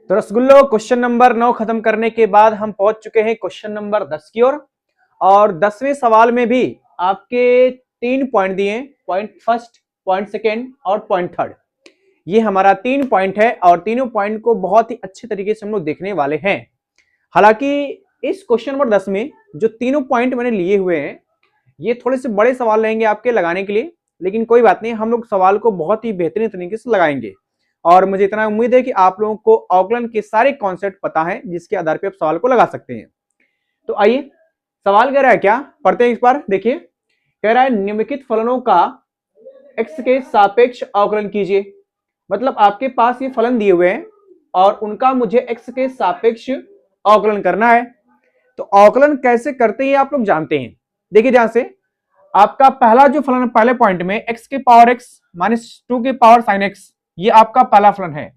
तो रसगुल्लो question number 9 खत्म करने के बाद हम पहुंच चुके हैं क्वेश्चन नंबर 10 की ओर। और 10वें सवाल में भी आपके 3 पॉइंट दिए, पॉइंट फर्स्ट, पॉइंट सेकेंड और पॉइंट थर्ड। ये हमारा 3 पॉइंट है और तीनों पॉइंट को बहुत ही अच्छे तरीके से हम लोग देखने वाले हैं। हालांकि इस क्वेश्चन नंबर 10 में जो तीनों पॉइंट मैंने लिए हुए हैं ये थोड़े से बड़े सवाल रहेंगे आपके लगाने के लिए, लेकिन कोई बात नहीं, हम लोग सवाल को बहुत ही बेहतरीन तरीके से लगाएंगे। और मुझे इतना उम्मीद है कि आप लोगों को अवकलन के सारे कॉन्सेप्ट पता है जिसके आधार पर आप सवाल को लगा सकते हैं। तो आइए, सवाल कह रहा है क्या, पढ़ते हैं इस बार। देखिए, कह रहा है निम्नलिखित फलनों का x के सापेक्ष अवकलन कीजिए। मतलब आपके पास ये फलन दिए हुए हैं और उनका मुझे x के सापेक्ष अवकलन करना है। तो अवकलन कैसे करते हैं आप लोग जानते हैं। देखिए ध्यान से, आपका पहला जो फलन पहले पॉइंट में x के पावर x माइनस 2 के पावर साइन x, ये आपका पहला फलन है।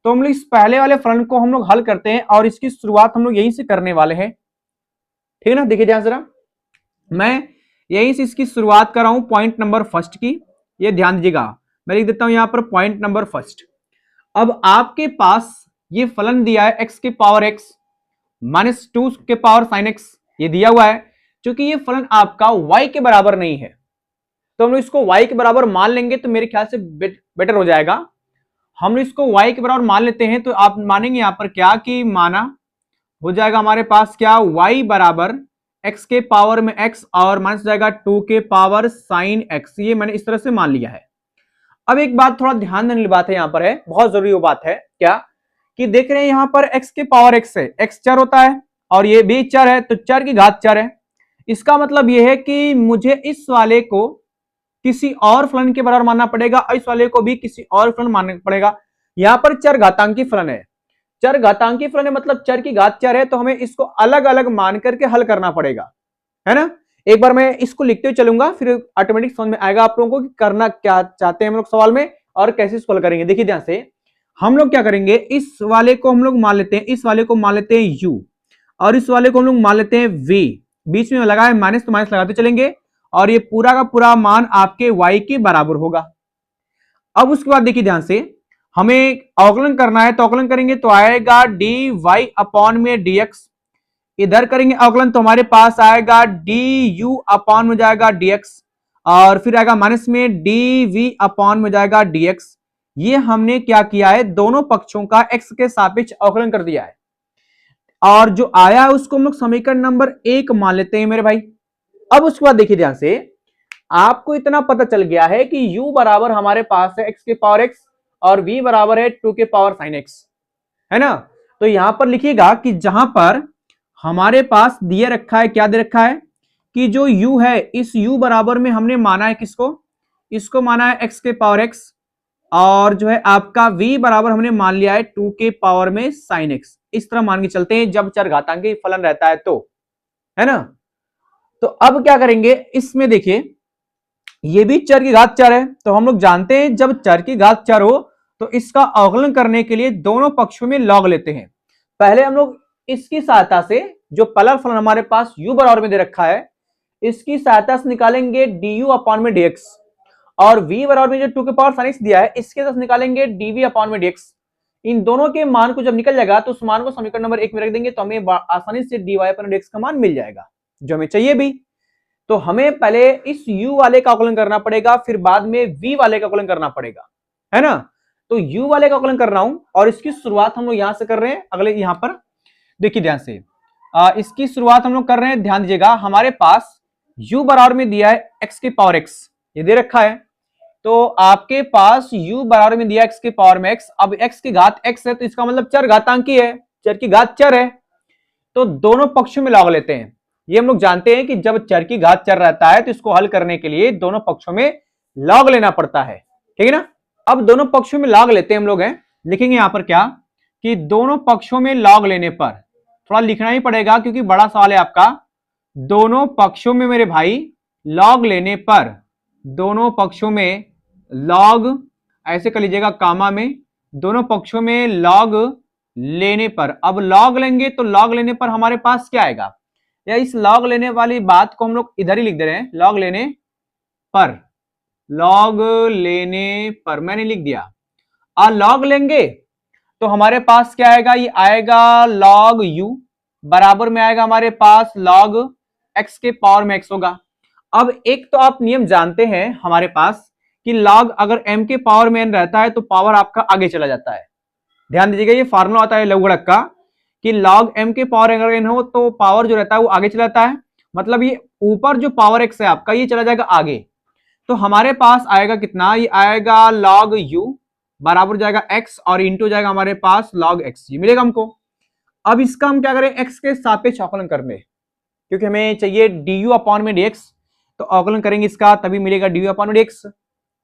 तो हम लोग इस पहले वाले फलन को हम लोग हल करते हैं और इसकी शुरुआत हम लोग यहीं से करने वाले हैं, ठीक है ना। देखिए ध्यान जरा, मैं यहीं से इसकी शुरुआत कर रहा हूं पॉइंट नंबर फर्स्ट की। ये ध्यान दीजिएगा, मैं लिख देता हूं यहां पर पॉइंट नंबर फर्स्ट। अब आपके पास ये फलन दिया है x के पावर x माइनस 2 के पावर साइन x, ये दिया हुआ है। क्योंकि ये फलन आपका y के बराबर नहीं है तो हम लोग इसको y के बराबर मान लेंगे तो मेरे ख्याल से बेटर हो जाएगा। हम लोग इसको y के बराबर मान लेते हैं तो आप मानेंगे यहां पर क्या कि माना हो जाएगा हमारे पास क्या, y बराबर x के पावर में x और माइनस जाएगा 2 के पावर साइन x। ये मैंने इस तरह से मान लिया है। अब एक बात थोड़ा ध्यान देने वाली बात है यहां पर, है बहुत जरूरी वो बात है क्या कि देख रहे हैं यहां पर x के पावर x है, x चर होता है और ये भी चर है तो चर की घात चर है। इसका मतलब ये है कि मुझे इस वाले को किसी और फलन के बराबर मानना पड़ेगा और इस वाले को भी किसी और फलन मानना पड़ेगा। यहां पर चर घातांकी फलन है, चर घातांकी फलन है मतलब चर की घात चर है, तो हमें इसको अलग अलग मान करके हल करना पड़ेगा, है ना। एक बार मैं इसको लिखते हुए चलूंगा फिर ऑटोमेटिक समझ में आएगा आप लोगों को कि करना क्या चाहते हैं हम लोग सवाल में और कैसे इसको हल करेंगे। देखिए ध्यान से, हम लोग क्या करेंगे, इस वाले को हम लोग मान लेते हैं, इस वाले को मान लेते हैं u और इस वाले को हम लोग मान लेते हैं v। बीच में लगा है माइनस तो माइनस लगाते चलेंगे और ये पूरा का पूरा मान आपके y के बराबर होगा। अब उसके बाद देखिए ध्यान से, हमें अवकलन करना है तो अवकलन करेंगे तो आएगा dy अपॉन में dx। इधर करेंगे अवकलन तो हमारे पास आएगा du अपॉन में जाएगा dx और फिर आएगा माइनस में dv अपॉन में जाएगा dx। ये हमने क्या किया है, दोनों पक्षों का x के सापेक्ष अवकलन कर दिया है और जो आया है उसको हम लोग समीकरण नंबर 1 मान लेते हैं मेरे भाई। अब उसके बाद देखिए ध्यान से, आपको इतना पता चल गया है कि u बराबर हमारे पास है x के पावर x और v बराबर है 2 के पावर साइन x, है ना। तो यहां पर लिखिएगा कि जहां पर हमारे पास दिए रखा है, क्या दे रखा है कि जो u है इस u बराबर में हमने माना है किसको, इसको माना है x के पावर x और जो है आपका v बराबर हमने मान लिया है 2 के पावर में साइन x। इस तरह मान के चलते हैं जब चर घातांकी फलन रहता है तो, है ना। तो अब क्या करेंगे, इसमें देखिए ये भी चर की घात चर है तो हम लोग जानते हैं जब चर की घात चर हो तो इसका अवकलन करने के लिए दोनों पक्षों में लॉग लेते हैं। पहले हम लोग इसकी सहायता से, जो पहला फलन हमारे पास u बराबर में दे रखा है, इसकी सहायता से निकालेंगे du अपॉन में dx और v बराबर में जो 2 के पावर साइन x दिया है इसके साथ निकालेंगे dv अपॉन में dx। इन दोनों के मान को जब निकल जाएगा तो उस मान को समीकरण नंबर 1 में रख देंगे तो हमें आसानी से dy अपॉन dx का मान मिल जाएगा जो हमें चाहिए भी। तो हमें पहले इस u वाले का अवकलन करना पड़ेगा फिर बाद में v वाले का अवकलन करना पड़ेगा, है ना। तो u वाले का अवकलन कर रहा हूं और इसकी शुरुआत हम लोग यहां से कर रहे हैं। अगले यहां पर देखिए ध्यान से, इसकी शुरुआत हम लोग कर रहे हैं, ध्यान दीजिएगा। हमारे पास u बराबर में दिया है x के पावर x, ये दे रखा है तो आपके पास u बराबर में दिया x के पावर में x। अब x की घात x है तो इसका मतलब चर घातांकी है, चर की घात चर है तो दोनों पक्षों में लॉग लेते हैं। ये हम लोग जानते हैं कि जब चर की घात चर रहता है तो इसको हल करने के लिए दोनों पक्षों में लॉग लेना पड़ता है, ठीक है ना। अब दोनों पक्षों में लॉग लेते हैं हम लोग, हैं लिखेंगे यहां पर क्या कि दोनों पक्षों में लॉग लेने पर, थोड़ा लिखना ही पड़ेगा क्योंकि बड़ा सवाल है आपका। दोनों पक्षों में मेरे भाई लॉग लेने पर, दोनों पक्षों में लॉग ऐसे कर लीजिएगा कामा में, दोनों पक्षों में लॉग लेने पर। अब लॉग लेंगे तो लॉग लेने पर हमारे पास क्या आएगा, या इस लॉग लेने वाली बात को हम लोग इधर ही लिख दे रहे हैं, लॉग लेने पर, लॉग लेने पर मैंने लिख दिया। और लॉग लेंगे तो हमारे पास क्या आएगा, ये आएगा log u बराबर में आएगा हमारे पास log x के पावर में x होगा। अब एक तो आप नियम जानते हैं हमारे पास कि log अगर m के पावर में n रहता है तो पावर आपका आगे चला जाता है। ध्यान दीजिएगा, ये फार्मूला होता है लघुगणक का कि log m के पावर अगर n हो तो पावर जो रहता है वो आगे चला जाता है, मतलब ये ऊपर जो पावर x है आपका ये चला जाएगा आगे। तो हमारे पास आएगा कितना, ये आएगा log u बराबर जाएगा x और इंटू जाएगा हमारे पास log x, ये मिलेगा हमको। अब इसका हम क्या करें, x के सापेक्ष अवकलन करने, क्योंकि हमें चाहिए du अपॉन में dx, तो अवकलन करेंगे इसका तभी मिलेगा du अपॉन में dx,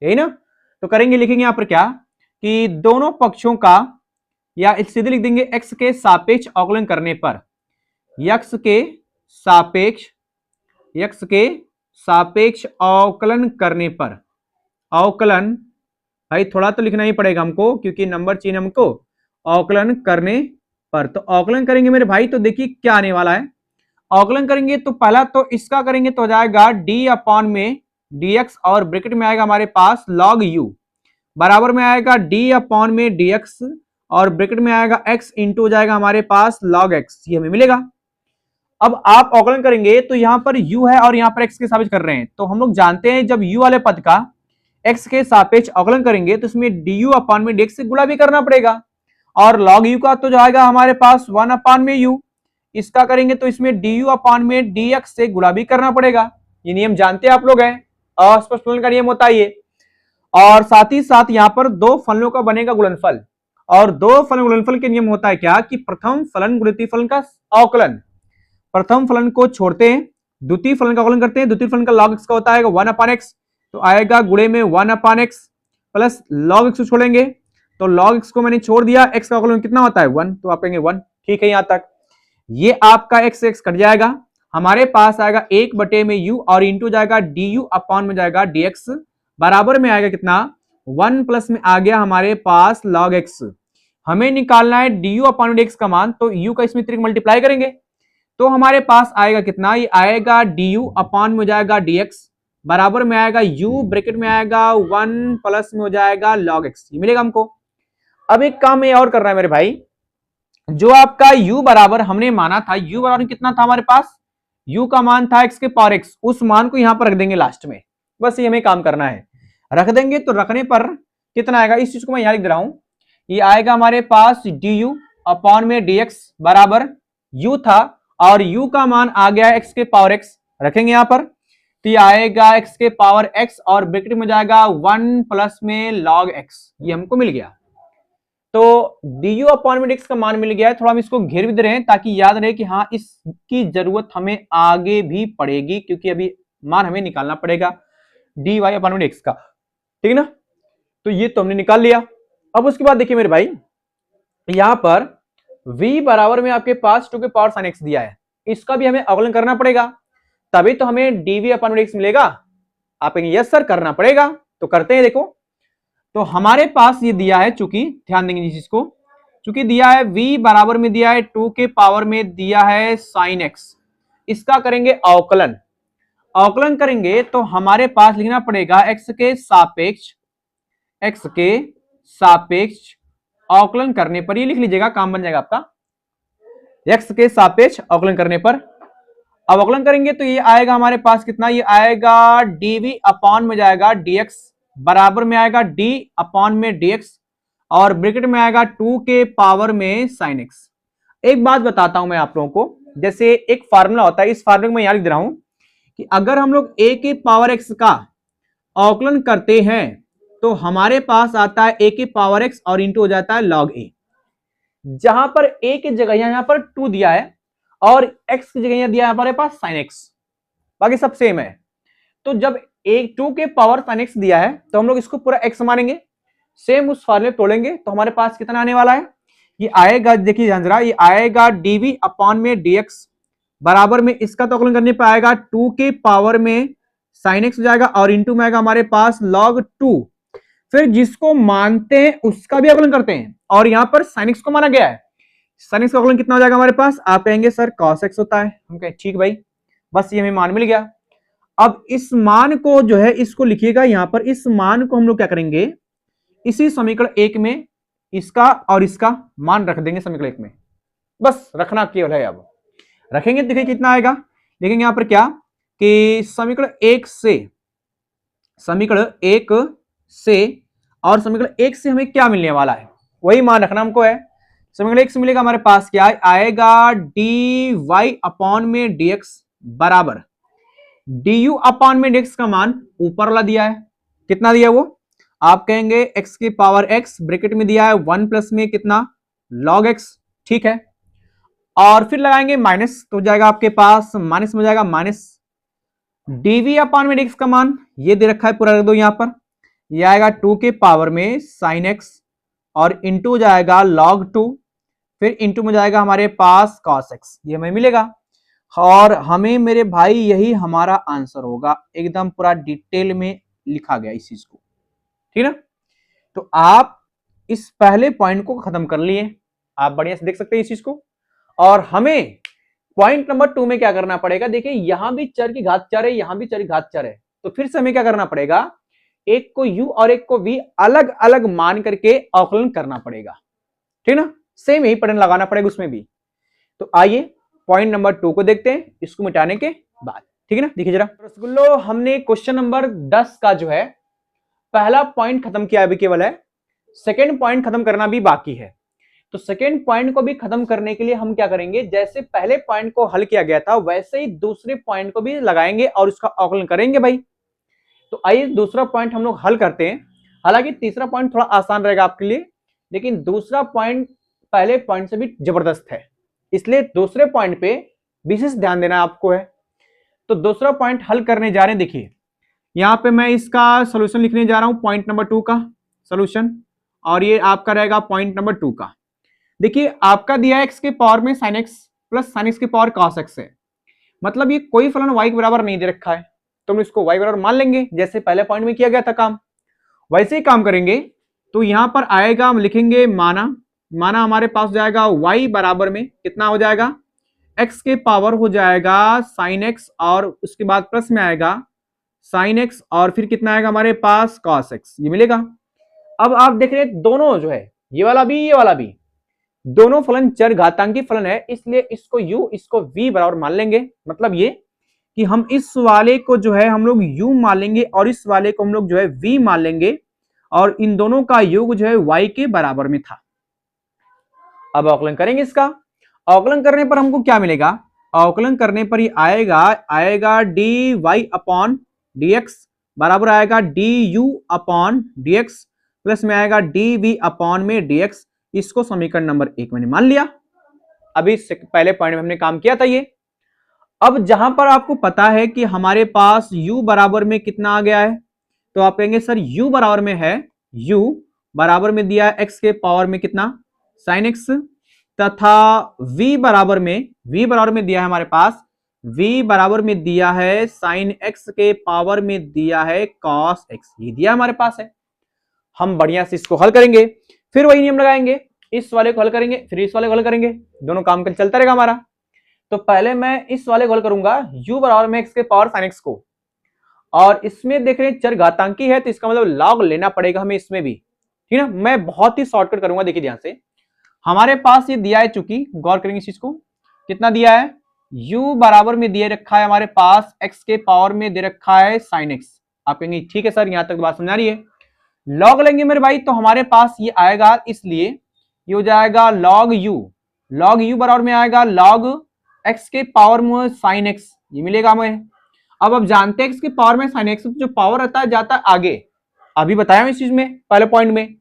यही ना। तो करेंगे, लिखेंगे यहां पर क्या कि दोनों पक्षों का, या सीधे लिख देंगे x के सापेक्ष अवकलन करने पर, x के सापेक्ष अवकलन करने पर, अवकलन भाई थोड़ा तो लिखना ही पड़ेगा हमको क्योंकि नंबर चाहिए हमको, अवकलन करने पर। तो अवकलन करेंगे मेरे भाई तो देखिए क्या आने वाला है, अवकलन करेंगे तो पहला तो इसका करेंगे तो हो जाएगा d अपॉन में dx और ब्रैकेट में आएगा हमारे पास log u बराबर में आएगा d अपॉन में dx और ब्रैकेट में आएगा x इंटू जाएगा हमारे पास log x, ये हमें मिलेगा। अब आप अवकलन करेंगे तो यहां पर u है और यहां पर x के सापेक्ष कर रहे हैं, तो हम लोग जानते हैं जब u वाले पद का x के सापेक्ष अवकलन करेंगे तो इसमें du अपॉन में dx से गुणा भी करना पड़ेगा, और log u का तो जो आएगा हमारे पास 1 अपॉन में u, इसका करेंगे तो इसमें du अपॉन में dx से गुणा भी करना पड़ेगा। ये नियम जानते हैं आप लोग हैं, अस्पष्ट फलन का नियम होता है ये। और साथ ही साथ यहाँ पर दो फलनों का बनेगा गुणनफल, और दो फलन गुणनफल के नियम होता है क्या कि प्रथम फलन गुणित फलन का अवकलन, प्रथम फलन को छोड़ते हैं द्वितीय फलन का अवकलन करते हैं, द्वितीय फलन का log x का होता है 1 अपॉन x, तो आएगा गुणे में 1 upon x plus log x को छोड़ेंगे तो log x को मैंने छोड़ दिया, x का अवकलन कितना होता है 1, तो आप कहेंगे 1, ठीक है यहां तक। ये आपका x x कट जाएगा, हमारे पास आएगा 1 बटे में u और इंटू जाएगा du अपॉन में जाएगा dx बराबर में आएगा कितना 1 प्लस में आ गया हमारे पास log x। हमें निकालना है du अपॉन dx का मान, तो u का इसमें त्रिक मल्टीप्लाई करेंगे तो हमारे पास आएगा कितना, ये आएगा du अपॉन में हो जाएगा dx बराबर में आएगा u ब्रैकेट में आएगा 1 प्लस में हो जाएगा log x, ये मिलेगा हमको। अब एक काम ये और करना है मेरे भाई, जो आपका u बराबर हमने माना था, u बराबर कितना था हमारे पास, u का मान था x के पावर x, उस मान को यहां पर रख देंगे लास्ट में, बस ये हमें काम करना है। रख देंगे तो रखने पर कितना आएगा, इस चीज को मैं यहां लिख दे रहा हूं, ये आएगा हमारे पास du अपॉन में dx बराबर u था और u का मान आ गया x के पावर x, रखेंगे यहां पर, तो ये आएगा x के पावर x और ब्रैकेट में जाएगा 1 प्लस में log x, ये हमको मिल गया। तो du अपॉन में dx का मान मिल गया है, थोड़ा हम इसको घेर भी दे रहे हैं ताकि याद रहे कि हाँ इसकी जरूरत हमें आगे भी पड़ेगी, क्योंकि अभी मान हमें निकालना पड़ेगा dy अपॉन में dx का, ठीक है ना। तो ये तो हमने निकाल लिया। अब उसके बाद देखिए मेरे भाई, यहां पर v बराबर में आपके पास 2 के पावर sin x दिया है, इसका भी हमें अवकलन करना पड़ेगा, तभी तो हमें dv अपॉन में dx मिलेगा। आप कहेंगे यस सर करना पड़ेगा, तो करते हैं। देखो तो हमारे पास ये दिया है, चूंकि ध्यान देंगे इस चीज को, चूंकि दिया है v बराबर में दिया है 2 के पावर में दिया है sin x, इसका करेंगे अवकलन, अवकलन करेंगे तो हमारे पास लिखना पड़ेगा x के सापेक्ष अवकलन करने पर, ये लिख लीजिएगा काम बन जाएगा आपका, x के सापेक्ष अवकलन करने पर। अब अवकलन करेंगे तो ये आएगा हमारे पास कितना, ये आएगा dv अपॉन में जाएगा dx बराबर में आएगा d अपॉन में dx और ब्रैकेट में आएगा 2 के पावर में sin x। एक बात बताता हूं मैं आप लोगों को, जैसे एक फार्मूला होता है, इस फार्मूले को मैं यहां लिख दे रहा हूं कि अगर हम लोग a के पावर x का अवकलन करते हैं तो हमारे पास आता है a के पावर x और इंटू हो जाता है log a, जहां पर a की जगह यहां पर 2 दिया है और x की जगह दिया है हमारे पास sin x, बाकी सब सेम है। तो जब 2 के पावर sin x दिया है तो हम लोग इसको पूरा x मानेंगे, सेम उस फार्मूले तोड़ेंगे तो हमारे पास कितना आने वाला है, ये आएगा, देखिए ध्यान जरा, ये आएगा dv अपॉन में dx बराबर में इसका तो अवकलन करने पर आएगा 2 के पावर में sin x हो जाएगा और इंटू में आएगा हमारे पास log 2, फिर जिसको मानते हैं उसका भी अवकलन करते हैं और यहां पर sin x को माना गया है, sin x का अवकलन कितना हो जाएगा हमारे पास, आप कहेंगे सर cos x होता है, हम कहें ठीक भाई, बस ये हमें मान मिल गया। अब इस मान को जो है इसको लिखिएगा यहां पर, इस मान को हम लोग क्या करेंगे, इसी समीकरण 1 में इसका और इसका मान रख देंगे समीकरण 1 में, बस रखना केवल है। अब रखेंगे देखिए कितना आएगा, देखेंगे यहां पर क्या कि समीकरण 1 से और समीकरण 1 से हमें क्या मिलने वाला है, वही मान रखना हमको है। समीकरण 1 से मिलेगा हमारे पास क्या आएगा, डी वाई अपॉन में dx बराबर du अपॉन में dx का मान ऊपर वाला दिया है, कितना दिया है वो आप कहेंगे x की पावर x, ब्रैकेट में दिया है 1 प्लस में कितना log x, ठीक है। और फिर लगाएंगे माइनस, तो जाएगा आपके पास माइनस में जाएगा माइनस dv अपॉन में dx का मान ये दे रखा है पूरा रख दो यहां पर, ये आएगा 2 के पावर में साइन x और इंटू जाएगा log 2, फिर इंटू में जाएगा हमारे पास cos x, ये हमें मिलेगा। और हमें मेरे भाई यही हमारा आंसर होगा, एकदम पूरा डिटेल में लिखा गया इस चीज को, ठीक ना। तो आप इस पहले पॉइंट को खत्म कर लिए, आप बढ़िया से देख सकते हैं इस चीज को। और हमें पॉइंट नंबर 2 में क्या करना पड़ेगा, देखिए यहां भी चर की घात 4 है, यहां भी चर की घात 4 है, तो फिर से हमें क्या करना पड़ेगा, एक को u और एक को v अलग अलग मान करके अवकलन करना पड़ेगा, ठीक ना। सेम यही पैटर्न लगाना पड़ेगा उसमें भी। तो आइए पॉइंट नंबर 2 को देखते हैं इसको मिटाने के बाद, ठीक है ना। देखिए जरा रसगुल्लो, हमने क्वेश्चन नंबर 10 का जो है पहला पॉइंट खत्म किया अभी केवल है, सेकेंड पॉइंट खत्म करना भी बाकी है। तो सेकेंड पॉइंट को भी खत्म करने के लिए हम क्या करेंगे, जैसे पहले पॉइंट को हल किया गया था वैसे ही दूसरे पॉइंट को भी लगाएंगे और उसका अवकलन करेंगे भाई। तो आइए दूसरा पॉइंट हम लोग हल करते हैं। हालांकि तीसरा पॉइंट थोड़ा आसान रहेगा आपके लिए, लेकिन दूसरा पॉइंट पहले पॉइंट से भी जबरदस्त है, इसलिए दूसरे पॉइंट पे विशेष ध्यान देना आपको है। तो दूसरा पॉइंट हल करने जा रहे हैं, देखिए यहां पे मैं इसका सोल्यूशन लिखने जा रहा हूं, पॉइंट नंबर 2 का सोल्यूशन, और ये आपका रहेगा पॉइंट नंबर 2 का। देखिए आपका दिया है x के पावर में sin x plus sin x के पावर cos x है, मतलब ये कोई फलन y के बराबर नहीं दे रखा है, तो हम इसको y बराबर मान लेंगे, जैसे पहले पॉइंट में किया गया था काम वैसे ही काम करेंगे। तो यहां पर आएगा, हम लिखेंगे माना हमारे पास जाएगा y बराबर में कितना हो जाएगा, x के पावर हो जाएगा sin x और उसके बाद प्लस में आएगा sin x और फिर कितना आएगा हमारे पास cos x, ये मिलेगा। अब आप देख रहे हैं दोनों जो है ये वाला भी ये वाला भी दोनों फलन चर घातांकी फलन है, इसलिए इसको u इसको v बराबर मान लेंगे। मतलब ये कि हम इस वाले को जो है हम लोग u मान लेंगे और इस वाले को हम लोग जो है v मान लेंगे, और इन दोनों का योग जो है y के बराबर में था। अब अवकलन करेंगे इसका, अवकलन करने पर हमको क्या मिलेगा, अवकलन करने पर ही आएगा dy अपॉन dx बराबर आएगा du अपॉन dx प्लस में आएगा dv अपॉन में dx। इसको समीकरण नंबर 1 मैंने मान लिया, अभी पहले पॉइंट में हमने काम किया था ये। अब जहां पर आपको पता है कि हमारे पास u बराबर में कितना आ गया है, तो आप कहेंगे सर u बराबर में है, u बराबर में दिया है x के पावर में कितना sin x, तथा v बराबर में दिया है हमारे पास, v बराबर में दिया है sin x के पावर में दिया है cos x, ये दिया हमारे पास है। हम बढ़िया से इसको हल करेंगे, फिर वही नियम लगाएंगे, इस वाले को हल करेंगे फिर इस वाले को हल करेंगे, दोनों काम कर चलता रहेगा हमारा। तो पहले मैं इस वाले को हल करूंगा u बराबर में x के पावर sin x को, और इसमें देख रहे हैं चर घातांकी है तो इसका मतलब log लेना पड़ेगा हमें इसमें भी, ठीक है। मैं बहुत ही शॉर्टकट करूंगा, देखिए ध्यान से, हमारे पास ये दिया है, चूंकि गौर करेंगे इस चीज को, कितना दिया है, u बराबर में दिए रखा है हमारे पास x के पावर में दे रखा है sin x। आप कहेंगे ठीक है सर यहां तक बात समझा रही है, लॉग लेंगे मेरे भाई, तो हमारे पास ये आएगा, इसलिए ये हो जाएगा log u बराबर में आएगा log x के पावर में sin x, ये मिलेगा हमें। अब जानते हैं x के पावर में sin x, तो जो पावर रहता है जाता है आगे, अभी बताया इस चीज में पहले पॉइंट में।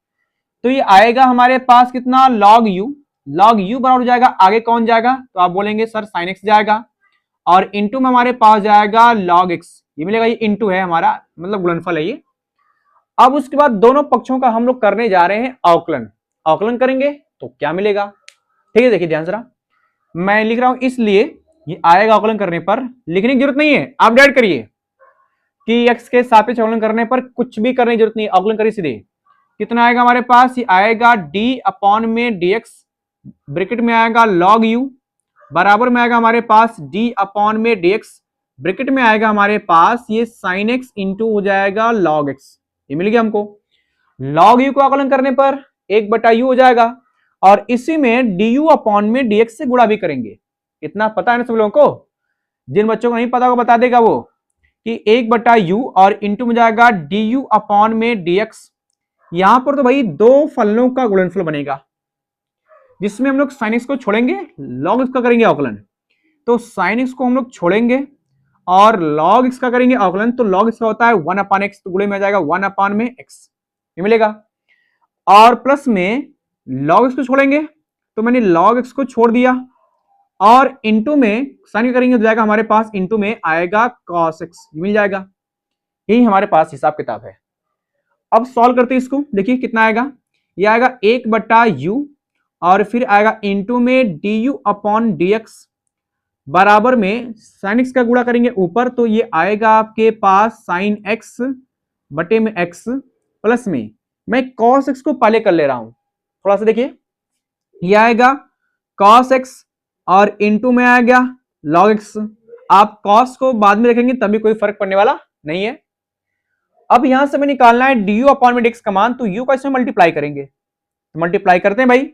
तो ये आएगा हमारे पास कितना log u बराबर हो जाएगा, आगे कौन जाएगा, तो आप बोलेंगे सर sin x जाएगा, और इंटू में हमारे पास जाएगा log x, ये मिलेगा, ये इंटू है हमारा मतलब गुणनफल है ये। अब उसके बाद दोनों पक्षों का हम लोग करने जा रहे हैं अवकलन करेंगे तो क्या मिलेगा, ठीक है। देखिए ध्यान से, मैं लिख रहा हूं इसलिए ये आएगा अवकलन करने पर, लिखने की जरूरत नहीं है, आप डायरेक्ट करिए कि x के सापेक्ष अवकलन करने पर कुछ भी करने की जरूरत नहीं, अवकलन करिए सीधे। कितना आएगा हमारे पास, ये आएगा d अपॉन में dx, ब्रैकेट में आएगा log u बराबर में आएगा हमारे पास d अपॉन में dx, ब्रैकेट में आएगा हमारे पास ये sin x इंटू हो जाएगा log x, ये मिल गया हमको। log u को अवकलन करने पर एक बटा यू हो जाएगा, और इसी में डी यू अपॉन में डीएक्स से गुणा भी करेंगे। इतना पता है ना सब लोगों को? जिन बच्चों को नहीं पता होगा बता देगा वो कि एक बटा यू और इंटू में जाएगा डी यू अपॉन में डीएक्स। यहां पर तो भाई दो फलनों का गुणनफल बनेगा, जिसमें हम लोग साइन एक्स को छोड़ेंगे, लॉग एक्स का करेंगे अवकलन। तो साइन एक्स को हम लोग छोड़ेंगे और लॉग एक्स का करेंगे अवकलन। तो लॉग एक्स का होता है 1 अपान एक्स, तो गुणे में आ जाएगा 1 अपान में एक्स, ये मिलेगा। और प्लस में लॉग एक्स को छोड़ेंगे, तो मैंने लॉग एक्स को छोड़ दिया, और इंटू में साइन करेंगे तो जाएगा हमारे पास इंटू में आएगा कॉस एक्स, मिल जाएगा। यही हमारे पास हिसाब किताब है। अब सॉल्व करते हैं इसको, देखिए कितना आएगा। ये आएगा एक बटा यू और फिर आएगा इंटू में D you upon D x बराबर में साइन एक्स का गुणा करेंगे ऊपर, तो ये आएगा आपके पास साइन एक्स बटे में एक्स, प्लस में मैं कॉस एक्स को पहले कर ले रहा हूं, थोड़ा सा देखिए। ये आएगा कॉस एक्स और इंटू में आ गया लॉग एक्स। आप कॉस को बाद में रखेंगे तभी कोई फर्क पड़ने वाला नहीं है। अब यहां से हमें निकालना है डी यू अपॉन में डी एक्स का मान, तो यू का इसमें मल्टीप्लाई करेंगे। तो मल्टीप्लाई करते हैं भाई,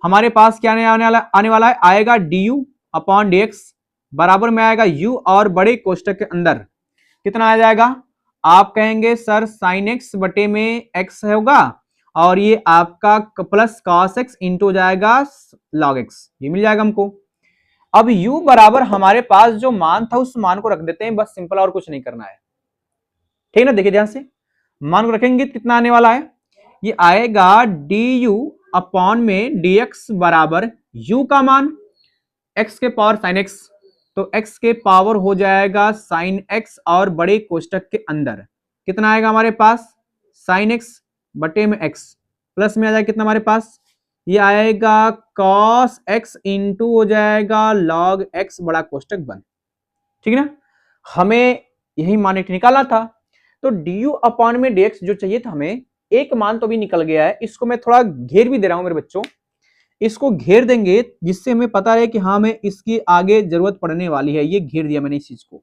हमारे पास क्या आने वाला है, आएगा D you upon D x बराबर में आएगा यू और बड़े कोष्टक के अंदर कितना आ जाएगा। आप कहेंगे सर साइन एक्स बटे में एक्स होगा और ये आपका प्लस कॉस एक्स इंटू जाएगा लॉग एक्स, ये मिल जाएगा हमको। अब u बराबर हमारे पास जो मान था उस मान को रख देते हैं, बस सिंपल, और कुछ नहीं करना है, ठीक ना। देखिए ध्यान से, मान को रखेंगे कितना आने वाला है, ये आएगा डी यू अपॉन में dx बराबर u का मान x के पावर साइन x, तो x के पावर हो जाएगा साइन x और बड़े कोष्टक के अंदर कितना आएगा हमारे पास साइन x बटे में x, प्लस में आ जाएगा कितना हमारे पास, ये आएगा cos x इंटू हो जाएगा log x बड़ा कोष्टक बंद, ठीक है ना। हमें यही मान निकालना था, तो du अपॉन में dx जो चाहिए था हमें, एक मान तो भी निकल गया है। इसको मैं थोड़ा घेर भी दे रहा हूं मेरे बच्चों, इसको घेर देंगे जिससे हमें पता है कि हाँ हमें इसकी आगे जरूरत पड़ने वाली है। ये घेर दिया मैंने, इस चीज को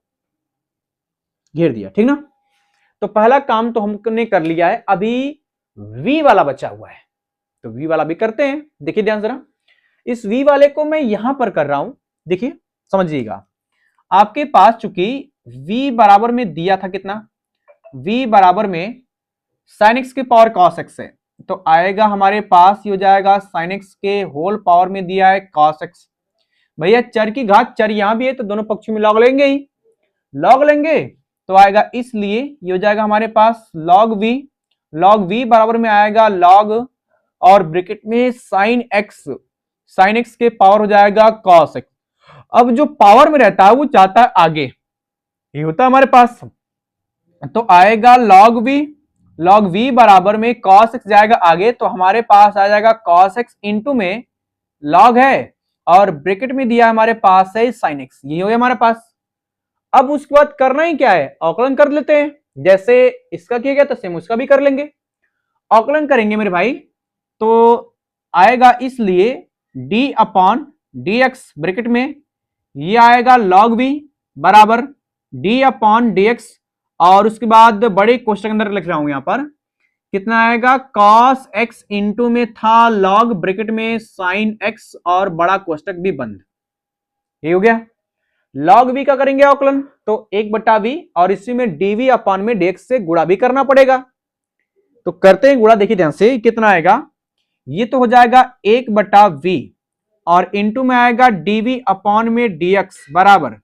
घेर दिया, ठीक ना। तो पहला काम तो हमने कर लिया है, अभी v वाला बचा हुआ है, तो v वाला भी करते हैं। देखिए ध्यान जरा, इस v वाले को मैं यहां पर कर रहा हूं, देखिए समझिएगा। आपके पास चूंकि v बराबर में दिया था कितना, v बराबर में साइन एक्स के पावर कॉस एक्स है, तो आएगा हमारे पास ये हो जाएगा साइन एक्स के होल पावर में दिया है कॉस एक्स। भैया चर की घात चर यहां भी है तो दोनों पक्षों में लॉग लेंगे ही, लॉग लेंगे तो आएगा, इसलिए ये हो जाएगा हमारे पास लॉग v बराबर में आएगा लॉग और ब्रैकेट में साइन एक्स के पावर हो जाएगा कॉस एक्स। अब जो पावर में रहता है वो चाहता है आगे, ये होता है हमारे पास, तो आएगा लॉग v बराबर में cos x जाएगा आगे, तो हमारे पास आ जाएगा cos x इंटू में log है और ब्रैकेट में दिया हमारे पास है sin x, ये हो गया हमारे पास। अब उसके बाद करना ही क्या है, अवकलन कर लेते हैं। जैसे इसका किया गया तो सेम उसका भी कर लेंगे। अवकलन करेंगे मेरे भाई तो आएगा, इसलिए d upon D x bracket में ये आएगा log v बराबर d अपॉन डी एक्स, और उसके बाद बड़े कोष्टक के अंदर लिख रहा हूं यहां पर कितना आएगा cos x इंटू में था log ब्रैकेट में sin x और बड़ा कोष्टक भी बंद, ये हो गया। log v का करेंगे अवकलन तो 1/v और इसी में dv अपॉन में dx से गुणा भी करना पड़ेगा, तो करते हैं गुणा। देखिए ध्यान से कितना आएगा, ये तो हो जाएगा 1/v और इंटू में आएगा dv अपॉन में dx बराबर,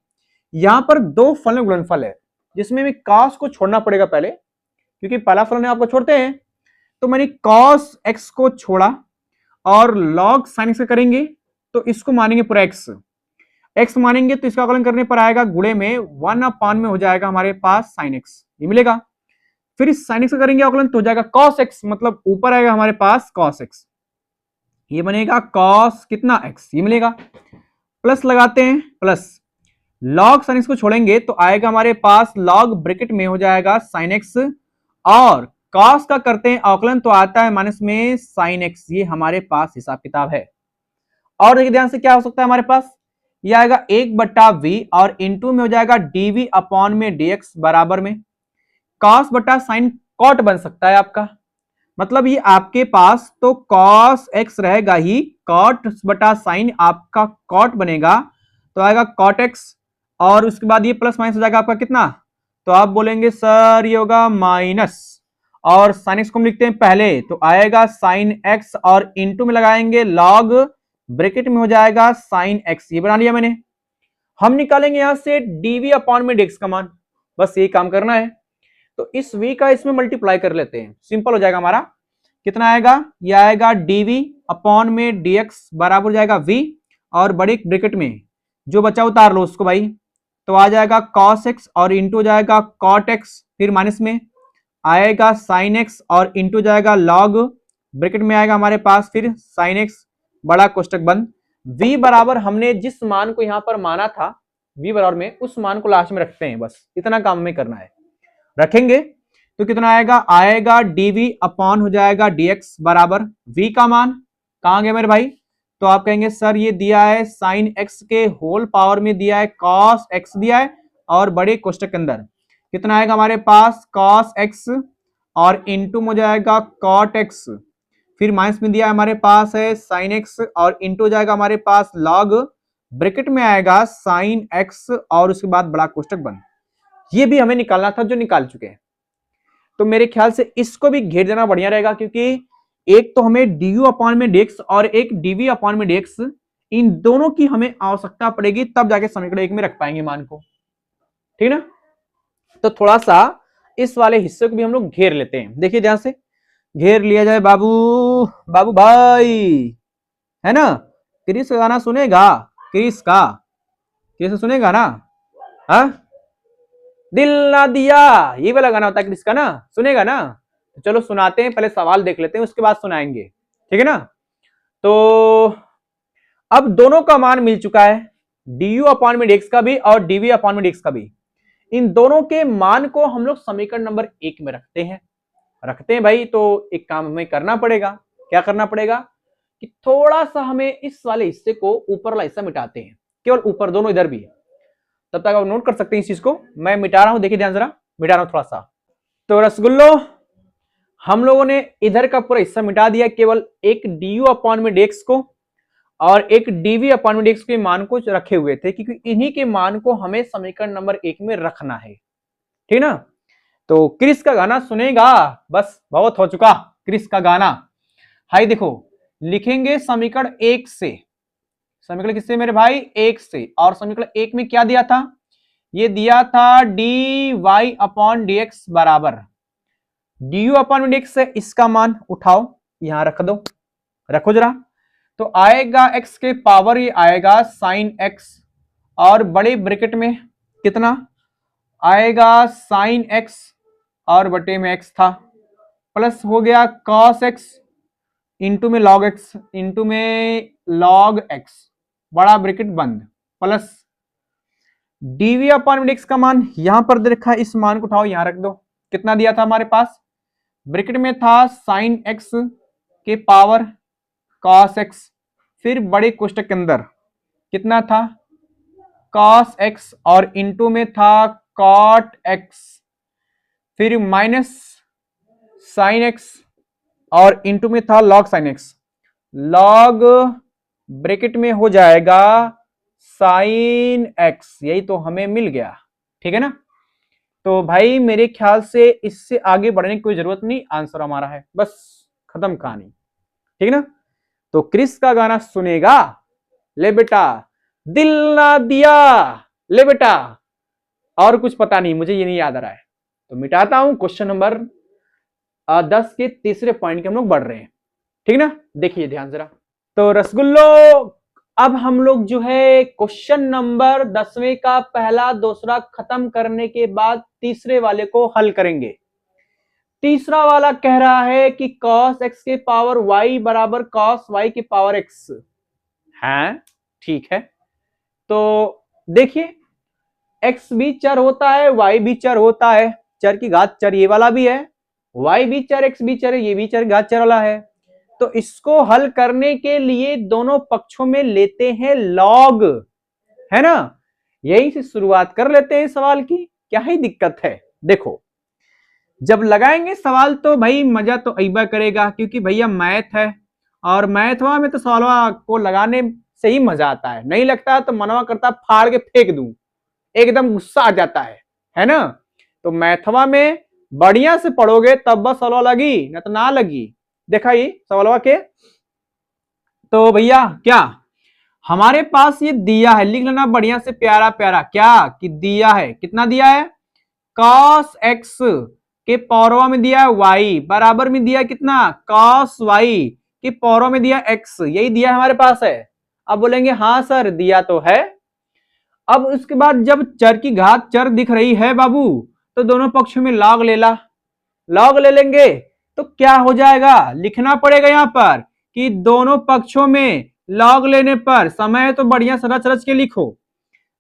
यहां पर दो फलन गुणनफल है जिसमें भी cos को छोड़ना पड़ेगा पहले, क्योंकि पहला फलन आपको छोड़ते हैं, तो मैंने cos x को छोड़ा और log sin x का करेंगे तो इसको मानेंगे पूरा x मानेंगे, तो इसका अवकलन करने पर आएगा गुणे में 1 अपान में हो जाएगा हमारे पास sin x, ये मिलेगा। फिर इस sin x का करेंगे अवकलन तो हो जाएगा cos x, मतलब ऊपर आएगा हमारे पास cos x, ये बनेगा cos कितना x, ये मिलेगा। प्लस लगाते हैं, प्लस log sin x को छोड़ेंगे तो आएगा हमारे पास log ब्रैकेट में हो जाएगा sin x और cos का करते हैं अवकलन तो आता है माइनस में sin x, ये हमारे पास हिसाब किताब है। और देखिए ध्यान से क्या हो सकता है हमारे पास, ये आएगा 1/v और इंटू में हो जाएगा dv अपॉन में dx बराबर में cos बटा sin cot बन सकता है आपका, मतलब ये आपके पास तो कॉस एक्स रहेगा ही, कॉट बटा साइन आपका कॉट बनेगा, तो आएगा कॉट एक्स, और उसके बाद ये प्लस माइनस हो जाएगा आपका कितना, तो आप बोलेंगे सर ये होगा माइनस, और साइन एक्स को हम लिखते हैं पहले, तो आएगा साइन एक्स और इनटू में लगाएंगे लॉग, ब्रैकेट में हो जाएगा साइन एक्स, ये बना लिया मैंने। हम निकालेंगे यहां से डीवी अपॉन में डीएक्स का मान, बस यही काम करना है। तो इस v का इसमें मल्टीप्लाई कर लेते हैं, सिंपल हो जाएगा हमारा। कितना आएगा, ये आएगा dv अपॉन में dx बराबर हो जाएगा v, और बड़े ब्रैकेट में जो बचा उतार लो उसको भाई, तो आ जाएगा cos x और इंटू जाएगा cot x, फिर माइनस में आएगा sin x और इंटू जाएगा log, ब्रैकेट में आएगा हमारे पास फिर sin x, बड़ा कोष्टक बंद। v बराबर हमने जिस मान को यहां पर माना था v बराबर में, उस मान को लास्ट में रखते हैं, बस इतना काम में करना है। रखेंगे तो कितना आएगा dv अपॉन हो जाएगा dx बराबर v का मान कहां गया मेरे भाई, तो आप कहेंगे सर ये दिया है साइन x के होल पावर में दिया है cos x दिया है, और बड़े कोष्टक के अंदर कितना आएगा हमारे पास cos x और इंटू हो जाएगा cot x, फिर माइनस में दिया है हमारे पास है sin x और इंटू जाएगा हमारे पास log, ब्रैकेट में आएगा sin x और उसके बाद बड़ा कोष्टक बंद। ये भी हमें निकालना था जो निकाल चुके हैं, तो मेरे ख्याल से इसको भी घेर देना बढ़िया रहेगा, क्योंकि एक तो हमें du अपॉन में dx और एक dv अपॉन में dx, इन दोनों की हमें आवश्यकता पड़ेगी, तब जाके समीकरण एक में रख पाएंगे मान को, ठीक ना। तो थोड़ा सा इस वाले हिस्से को भी हम लोग घेर लेते हैं, देखिए ध्यान से घेर लिया जाए बाबू, बाबू भाई है ना। क्रिस का गाना सुनेगा, क्रिस सुनेगा ना, हाँ दिल ना दिया, ये वाला गाना होता है क्रिस का ना, सुनेगा ना, तो चलो सुनाते हैं, पहले सवाल देख लेते हैं उसके बाद सुनाएंगे, ठीक है ना। तो अब दोनों का मान मिल चुका है, du अपॉन में dx का भी और dv अपॉन में dx का भी, इन दोनों के मान को हम लोग समीकरण नंबर 1 में रखते हैं भाई। तो एक काम हमें करना पड़ेगा, क्या करना पड़ेगा कि थोड़ा सा हमें इस वाले हिस्से को ऊपर वाला हिस्सा मिटाते हैं, केवल ऊपर, दोनों इधर भी है, तब तक आप नोट कर सकते हैं इस चीज को, मैं मिटा रहा हूं, देखिए ध्यान जरा, मिटा रहा हूं थोड़ा सा। तो रसगुल्लो हम लोगों ने इधर का पूरा हिस्सा मिटा दिया, केवल एक du अपॉन में dx को और एक dv अपॉन में dx के मान को रखे हुए थे, क्योंकि इन्हीं के मान को हमें समीकरण नंबर 1 में रखना है, ठीक ना। तो क्रिस का गाना सुनेगा, बस बहुत हो चुका क्रिस का गाना। हाई देखो, लिखेंगे समीकरण 1 से, समीकरण किससे मेरे भाई, 1 से, और समीकरण 1 में क्या दिया था, ये दिया था dy अपॉन dx बराबर du अपॉन dx से, इसका मान उठाओ यहां रख दो, रखो जरा, तो आएगा x के पावर, ये आएगा sin x, और बड़े ब्रैकेट में कितना आएगा sin x और बटे में x था, प्लस हो गया cos x इंटू में log x इंटू में log x, बड़ा ब्रैकेट बंद, प्लस dv अपॉन dx का मान यहां पर दे रखा है, इस मान को उठाओ यहां रख दो, कितना दिया था हमारे पास, ब्रैकेट में था sin x के पावर cos x, फिर बड़े कोष्टक के अंदर कितना था cos x और इंटू में था cot x, फिर माइनस sin x और इंटू में था log sin x, log bracket में हो जाएगा sin x, यही तो हमें मिल गया, ठीक है ना। तो भाई मेरे ख्याल से इससे आगे बढ़ने की कोई जरूरत नहीं, आंसर हमारा है, बस खत्म कहानी, ठीक ना। तो क्रिस का गाना सुनेगा, ले बेटा दिल ना दिया, ले बेटा, और कुछ पता नहीं, मुझे ये नहीं याद आ रहा है, तो मिटाता हूं। क्वेश्चन नंबर 10 के तीसरे पॉइंट के हम लोग बढ़ रहे हैं, ठीक ना, देखिए ध्यान जरा। तो रसगुल्लो अब हम लोग जो है क्वेश्चन नंबर 10वें का पहला दूसरा खत्म करने के बाद तीसरे वाले को हल करेंगे। तीसरा वाला कह रहा है कि cos x के पावर y बराबर cos y के पावर x है, ठीक है। तो देखिए x भी चर होता है, y भी चर होता है, चर की घात चर ये वाला भी है, y भी चर x भी चर है, ये भी चर घात चर वाला है। तो इसको हल करने के लिए दोनों पक्षों में लेते हैं लॉग, है ना, यही से शुरुआत कर लेते हैं सवाल की, क्या ही दिक्कत है। देखो जब लगाएंगे सवाल तो भाई मजा तो अइबा करेगा, क्योंकि भैया मैथ है और मैथवा में तो सवाल को लगाने से ही मजा आता है। नहीं लगता तो मनवा करता फाड़ के फेंक दूं, एकदम गुस्सा आ जाता है ना। तो मैथवा में बढ़िया से पढ़ोगे तब बस सवाल लगी, न तो ना लगी। देखा ये सवालवा के। तो भैया क्या हमारे पास ये दिया है, लिख लेना बढ़िया से प्यारा प्यारा, क्या कि दिया है, कितना दिया है, cos x के पावरवा में दिया है y, बराबर में दिया है कितना, cos y के पावरवा में दिया x, यही दिया हमारे पास है। अब बोलेंगे हाँ सर दिया तो है। अब उसके बाद जब चर की घात चर दिख रही है बाबू, तो दोनों पक्षों में लॉग ले ला, लॉग ले लेंगे तो क्या हो जाएगा, लिखना पड़ेगा यहां पर कि दोनों पक्षों में लॉग लेने पर, समय तो बढ़िया सरच रच के लिखो,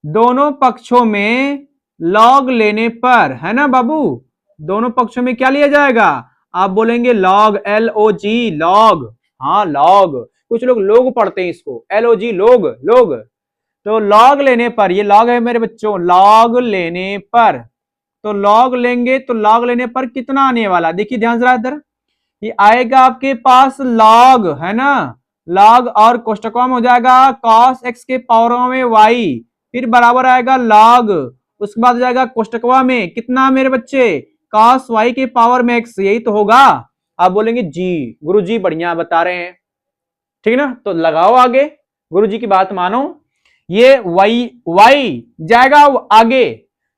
दोनों पक्षों में लॉग लेने पर, है ना बाबू, दोनों पक्षों में क्या लिया जाएगा, आप बोलेंगे लॉग, LOG लॉग, हाँ लॉग, कुछ लोग लोग पढ़ते हैं इसको, LOG लोग, लोग। तो लॉग लेने पर, ये लॉग है मेरे बच्चों, लॉग लेने पर, तो लॉग लेंगे तो लॉग लेने पर कितना आने वाला, देखिए ध्यान से इधर, ये आएगा आपके पास लॉग, है ना, लॉग और कोष्टकों में हो जाएगा cos x के पावर में y, फिर बराबर आएगा लॉग, उसके बाद हो जाएगा कोष्टकवा में कितना मेरे बच्चे, cos y के पावर में x, यही तो होगा। आप बोलेंगे जी गुरु जी बढ़िया बता रहे हैं, ठीक ना, तो लगाओ आगे, गुरु जी की बात मानो, ये y जाएगा आगे,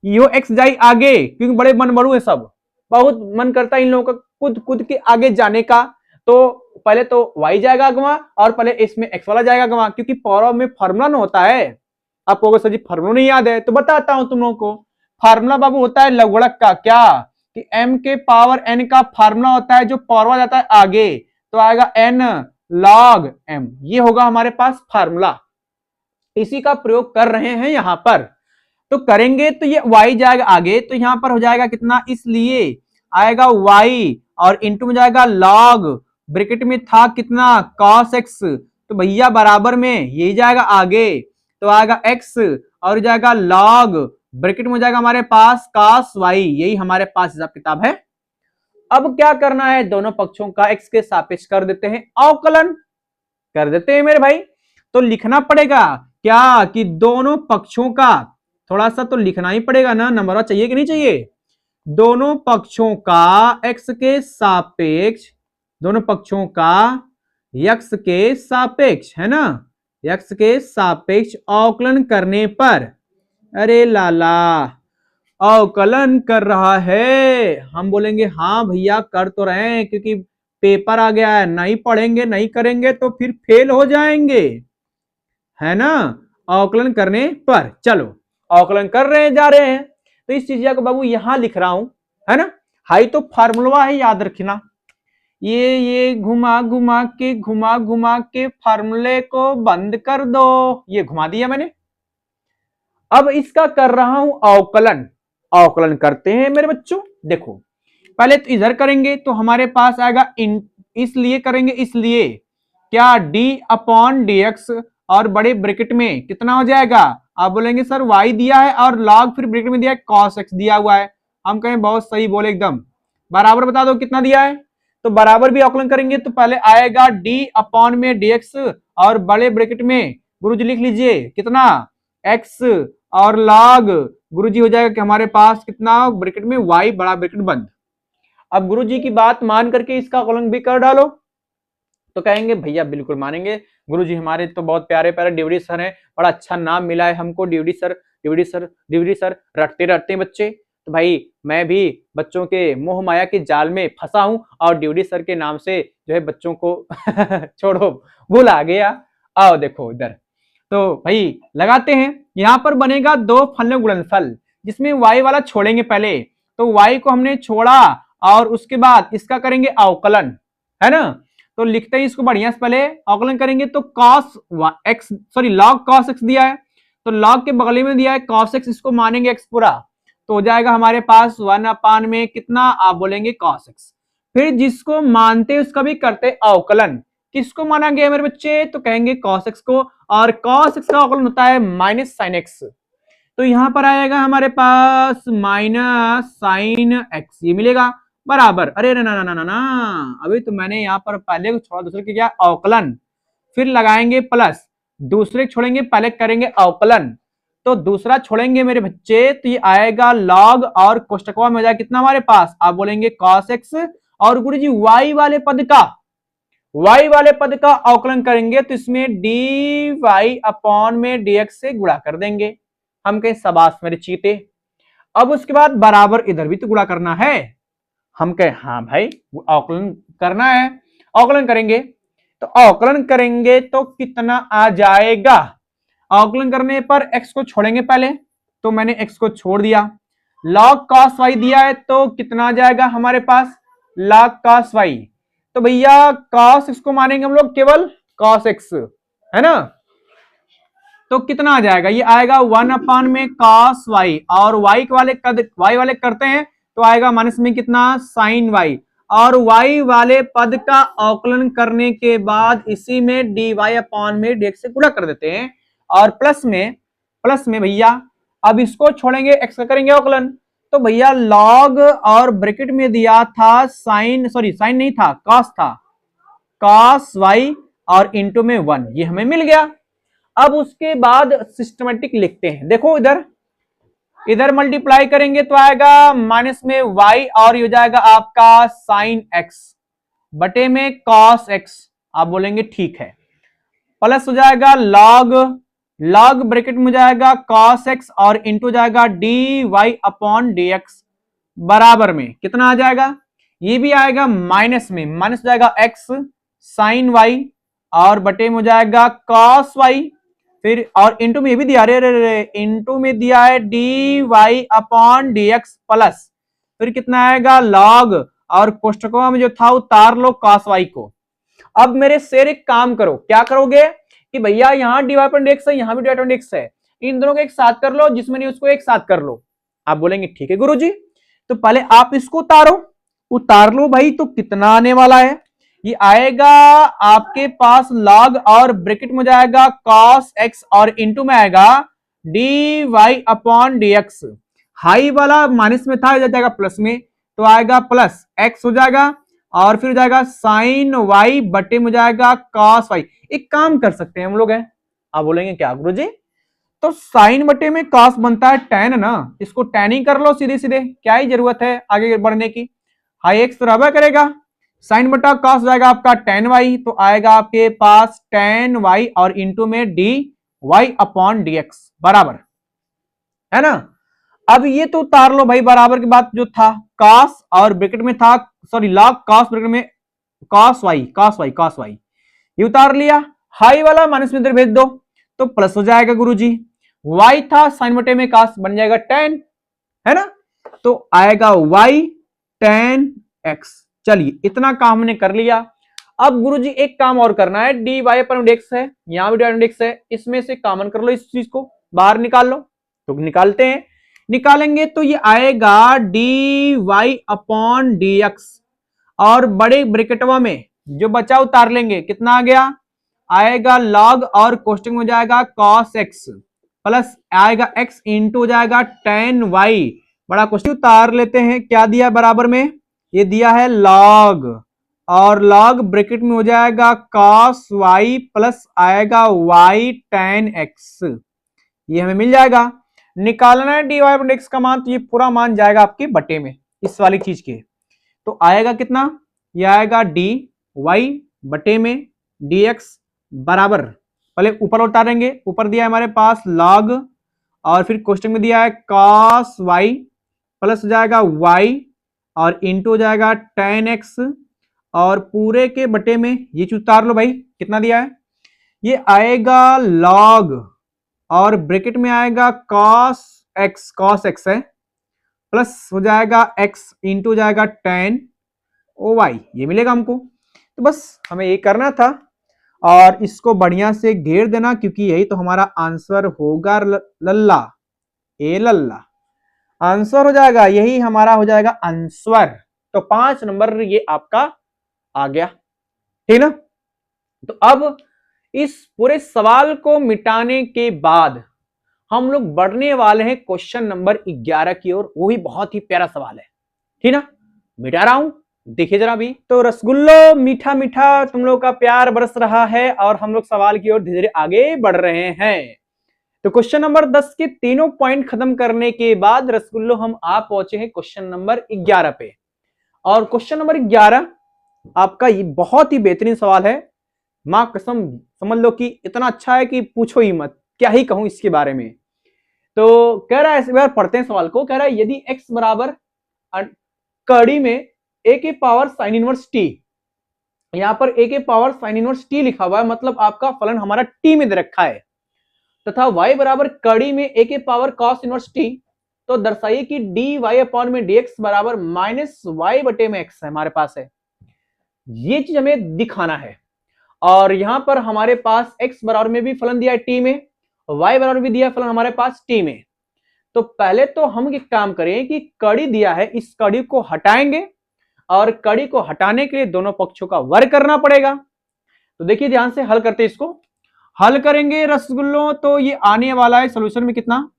यो x जाए आगे, क्योंकि बड़े मन बड़ू है सब, बहुत मन करता है इन लोगों का कूद कूद के आगे जाने का। तो पहले तो y जाएगा अगवा और पहले इसमें x वाला जाएगा अगवा, क्योंकि पावर में फार्मूला ना होता है। आपको अगर सर जी फार्मूला नहीं याद है तो बताता हूं तुम लोगों को, फार्मूला बाबू होता है लघुगणक का, क्या कि m के पावर n का फार्मूला होता है जो पावर जाता है आगे, तो आएगा n log m, ये होगा हमारे पास फार्मूला, इसी का प्रयोग कर रहे हैं यहां पर। तो करेंगे तो ये y जाएगा आगे, तो यहां पर हो जाएगा कितना, इसलिए आएगा y और इंटू में जाएगा log, ब्रैकेट में था कितना cos x, तो भैया बराबर में यही जाएगा आगे, तो आएगा x और जाएगा log, ब्रैकेट में हो जाएगा हमारे पास cos y, यही हमारे पास हिसाब किताब है। अब क्या करना है, दोनों पक्षों का x के सापेक्ष कर देते हैं अवकलन, कर देते हैं मेरे भाई। तो लिखना पड़ेगा क्या कि दोनों पक्षों का, थोड़ा सा तो लिखना ही पड़ेगा ना, नंबर चाहिए कि नहीं चाहिए, दोनों पक्षों का x के सापेक्ष, दोनों पक्षों का x के सापेक्ष, है ना, x के सापेक्ष अवकलन करने पर, अरे लाला अवकलन कर रहा है, हम बोलेंगे हाँ भैया कर तो रहे हैं, क्योंकि पेपर आ गया है, नहीं पढ़ेंगे नहीं करेंगे तो फिर फेल हो जाएंगे, है ना। अवकलन करने पर, चलो अवकलन कर रहे हैं जा रहे हैं, तो इस चीज को बाबू यहां लिख रहा हूं, है ना, हाई तो फार्मूला है याद रखना, ये घुमा घुमा के फार्मूले को बंद कर दो, ये घुमा दिया मैंने। अब इसका कर रहा हूं अवकलन, अवकलन करते हैं मेरे बच्चों, देखो पहले तो इधर करेंगे तो हमारे पास आएगा इसलिए करेंगे, इसलिए क्या d अपॉन dx और बड़े ब्रैकेट में कितना हो जाएगा, आप बोलेंगे सर y दिया है और log फिर ब्रैकेट में दिया है cos x दिया हुआ है, हम कहें बहुत सही बोले एकदम, बराबर बता दो कितना दिया है, तो बराबर भी अवकलन करेंगे तो पहले आएगा d अपॉन में dx और बड़े ब्रैकेट में गुरुजी लिख लीजिए कितना x और log, गुरुजी हो जाएगा कि हमारे पास कितना ब्रैकेट में y बड़ा ब्रैकेट बंद। अब गुरुजी की बात मान करके इसका अवकलन भी कर डालो, तो कहेंगे भैया बिल्कुल मानेंगे, गुरुजी हमारे तो बहुत प्यारे प्यारे डिवडी सर हैं, बड़ा अच्छा नाम मिला है हमको, डिवडी सर डिवडी सर डिवडी सर, रटते रटते बच्चे, तो भाई मैं भी बच्चों के मोह माया के जाल में फंसा हूं और डिवडी सर के नाम से जो है बच्चों को छोड़ो भूल आ गया। आओ देखो इधर, तो भाई लगाते हैं, यहां पर बनेगा दो फलन गुणनफल, जिसमें y वाला छोड़ेंगे पहले, तो y को हमने छोड़ा और उसके बाद इसका करेंगे अवकलन, है ना, तो लिखते ही इसको बढ़िया से पहले अवकलन करेंगे, तो cos x sorry log cos x दिया है, तो log के बगल में दिया है cos x, इसको मानेंगे x पूरा, तो हो जाएगा हमारे पास 1 अपान में कितना, आप बोलेंगे cos x, फिर जिसको मानते उसका भी करते अवकलन, किसको माना गया मेरे बच्चे, तो कहेंगे cos x को, और cos x का अवकलन होता है माइनस sin x, तो यहां पर आएगा हमारे पास माइनस sin x, ये मिलेगा, बराबर। अरे ना ना ना ना ना, अभी तो मैंने यहाँ पर पहले को छोड़ा, दूसरे के क्या अवकलन, फिर लगाएंगे प्लस, दूसरे छोड़ेंगे पहले करेंगे अवकलन, तो दूसरा छोड़ेंगे मेरे बच्चे तो ये आएगा लॉग और कोष्टकवा में हो जाएगा कितना हमारे पास, आप बोलेंगे cos x, और गुरुजी y वाले पद का अवकलन करेंगे तो इसमें dy अपॉन में dx से गुणा कर देंगे। हम कहें शाबाश मेरे चीते। अब उसके बाद बराबर इधर भी तो गुणा करना है। हम कहें हाँ भाई अवकलन करना है, अवकलन करेंगे तो अवकलन करेंगे तो कितना आ जाएगा, अवकलन करने पर x को छोड़ेंगे पहले, तो मैंने x को छोड़ दिया, log cos y दिया है तो कितना आ जाएगा हमारे पास log cos y, तो भैया cos x को मानेंगे हम लोग केवल cos x, है ना, तो कितना आ जाएगा, ये आएगा 1 अपान में cos y, और y वाले करते हैं तो आएगा माइनस में कितना sin y, और y वाले पद का अवकलन करने के बाद इसी में dy अपॉन में dx से गुणा कर देते हैं, और प्लस में भैया अब इसको छोड़ेंगे x का करेंगे अवकलन, तो भैया log और ब्रैकेट में दिया था साइन नहीं था cos था, cos y और इंटू में 1, ये हमें मिल गया। अब उसके बाद सिस्टमेटिक लिखते हैं, देखो इधर मल्टीप्लाई करेंगे तो आएगा माइनस में y और ये हो जाएगा आपका साइन x बटे में cos x, आप बोलेंगे ठीक है, प्लस हो जाएगा log ब्रैकेट में हो जाएगा cos x और इंटू जाएगा dy अपॉन dx, बराबर में कितना आ जाएगा, ये भी आएगा माइनस में, माइनस हो जाएगा x साइन y और बटे में हो जाएगा cos y, फिर और इंटू में ये भी दिया, रे इंटू में दिया है dy अपॉन dx प्लस, फिर कितना आएगा log और कोष्टकों में जो था उतार लो cos y को। अब मेरे शेर एक काम करो, क्या करोगे कि भैया यहाँ dy अपॉन dx है, यहाँ भी dy अपॉन dx है, इन दोनों को एक साथ कर लो, जिसमें नहीं उसको एक साथ कर लो। आप बोलेंगे ठीक है गुरुजी, तो पहले आप इसको उतार लो भाई, तो कितना आने वाला है, ये आएगा आपके पास log और ब्रैकेट में जाएगा cos x और इंटू में आएगा dy अपॉन dx, हाई वाला माइनस में था, जाएगा प्लस में, तो आएगा प्लस x हो जाएगा और फिर जाएगा साइन y बटे में जाएगा cos y। एक काम कर सकते हैं हम लोग, है आप बोलेंगे क्या गुरुजी, तो साइन बटे में cos बनता है tan ना, इसको tan ही कर लो सीधे सीधे, क्या ही जरूरत है आगे बढ़ने की, हाई x तो रहा करेगा, साइन बटा cos जाएगा आपका tan y, तो आएगा आपके पास tan y और इंटू में dy अपॉन dx, बराबर है ना। अब ये तो उतार लो भाई, बराबर के बाद जो था cos और ब्रैकेट में था log cos ब्रैकेट में cos y ये उतार लिया, हाई वाला माइनस में इधर भेज दो तो प्लस हो जाएगा गुरुजी, y था साइन बटे में cos बन जाएगा tan, है ना, तो आएगा y tan x। चलिए इतना काम हमने कर लिया। अब गुरुजी एक काम और करना है, dy अपॉन dx है, यहां भी dy अपॉन dx है, इसमें से कॉमन कर लो, इस चीज को बाहर निकाल लो, तो निकालते हैं, निकालेंगे तो ये आएगा dy अपॉन dx, और बड़े ब्रैकेटवा में जो बचा उतार लेंगे, कितना आ गया, आएगा log और कोष्टक में हो जाएगा cos x प्लस आएगा x इंटू हो जाएगा tan y, बड़ा कोष्टक उतार लेते हैं, क्या दिया बराबर में, ये दिया है log और log ब्रैकेट में हो जाएगा cos y प्लस आएगा y tan x, ये हमें मिल जाएगा। निकालना है dy अपॉन dx का मान, तो ये पूरा मान जाएगा आपके बटे में इस वाली चीज के, तो आएगा कितना, ये आएगा dy बटे में dx बराबर, पहले ऊपर उतारेंगे, ऊपर दिया है हमारे पास log और फिर कोष्टक में दिया है cos y प्लस हो जाएगा y और इंटू हो जाएगा tan x, और पूरे के बटे में ये चीज उतार लो भाई, कितना दिया है, ये आएगा log और ब्रैकेट में आएगा cos x है प्लस हो जाएगा x इंटू जाएगा tan y, ये मिलेगा हमको। तो बस हमें ये करना था और इसको बढ़िया से घेर देना, क्योंकि यही तो हमारा आंसर होगा, लल्ला ए लल्ला आंसर हो जाएगा, यही हमारा हो जाएगा आंसर। तो 5 नंबर ये आपका आ गया, ठीक ना। तो अब इस पूरे सवाल को मिटाने के बाद हम लोग बढ़ने वाले हैं क्वेश्चन नंबर 11 की ओर, वो भी बहुत ही प्यारा सवाल है, ठीक ना, मिटा रहा हूं, देखिए जरा भी। तो रसगुल्लो मीठा मीठा तुम लोग का प्यार बरस रहा है और हम लोग सवाल की ओर धीरे धीरे आगे बढ़ रहे हैं। तो क्वेश्चन नंबर 10 के तीनों पॉइंट खत्म करने के बाद रसगुल्लो हम आप पहुंचे हैं क्वेश्चन नंबर 11 पे। और क्वेश्चन नंबर 11 आपका ये बहुत ही बेहतरीन सवाल है, मां कसम समझ लो कि इतना अच्छा है कि पूछो ही मत, क्या ही कहूं इसके बारे में। तो कह रहा है, इस बार पढ़ते हैं सवाल को। कह रहा है यदि x बराबर कड़ी में a के पावर साइन इनवर्स t, यहां पर a के पावर साइन इनवर्स t लिखा हुआ है, मतलब आपका फलन हमारा t में दे रखा है, तथा y बराबर कड़ी में a के पावर cos इनवर्स t, तो दर्शाइए कि dy अपॉन में dx बराबर माइनस y बटे में x है हमारे पास है। ये चीज हमें दिखाना है। और यहां पर हमारे पास x बराबर में भी फलन दिया है t में, y बराबर भी दिया है फलन हमारे पास t में। तो पहले तो हम एक काम करें कि कड़ी दिया है, इस कड़ी को हटाएंगे और कड़ी को हटाने के लिए दोनों पक्षों का वर्ग करना पड़ेगा। तो देखिए ध्यान से हल करते हैं इसको। हल करेंगे रसगुल्लों तो ये आने वाला है सॉल्यूशन में कितना,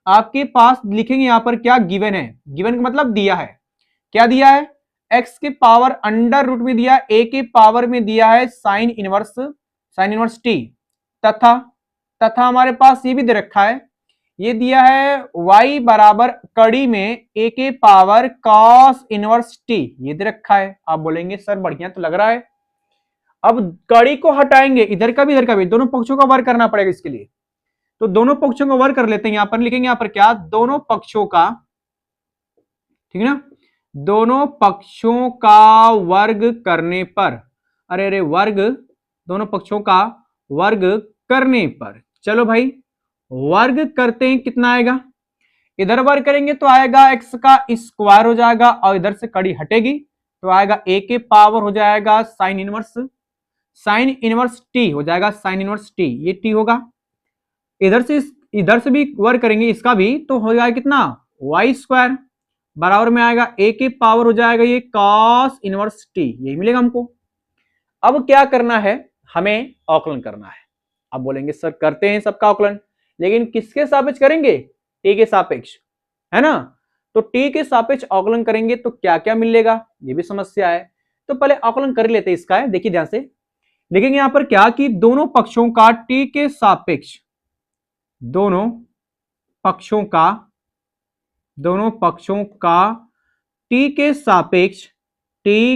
आपके पास लिखेंगे यहां पर क्या गिवन है, गिवन का मतलब दिया है, क्या दिया है, x के पावर अंडर रूट में दिया, a के पावर में दिया है साइन इनवर्स t, तथा हमारे पास ये भी दे रखा है, ये दिया है y बराबर कड़ी में a के पावर cos इनवर्स t, ये दे रखा है। आप बोलेंगे सर बढ़िया तो लग रहा है, अब कड़ी को हटाएंगे, इधर का भी दोनों पक्षों का वर्ग करना पड़ेगा इसके लिए। तो दोनों पक्षों का वर्ग कर लेते हैं, यहां पर लिखेंगे यहां पर क्या, दोनों पक्षों का, ठीक है ना, दोनों पक्षों का वर्ग करने पर, अरे वर्ग, दोनों पक्षों का वर्ग करने पर, चलो भाई वर्ग करते हैं, कितना आएगा, इधर वर्ग करेंगे तो आएगा x का स्क्वायर हो जाएगा और इधर से कड़ी हटेगी तो आएगा a के पावर हो जाएगा साइन इनवर्स t हो जाएगा, साइन इनवर्स t, ये t होगा। इधर से भी वर्ग करेंगे इसका भी तो हो जाएगा कितना, y स्क्वायर बराबर में आएगा a के पावर हो जाएगा ये cos इनवर्स t, यही मिलेगा हमको। अब क्या करना है, हमें अवकलन करना है। अब बोलेंगे सर करते हैं सबका अवकलन, लेकिन किसके सापेक्ष करेंगे, t के सापेक्ष, है ना। तो t के सापेक्ष अवकलन करेंगे तो क्या क्या मिलेगा, ये भी समस्या है। तो पहले अवकलन कर लेते हैं इसका, है देखिए ध्यान से, लिखेंगे यहां पर क्या कि दोनों पक्षों का t के सापेक्ष, दोनों पक्षों का t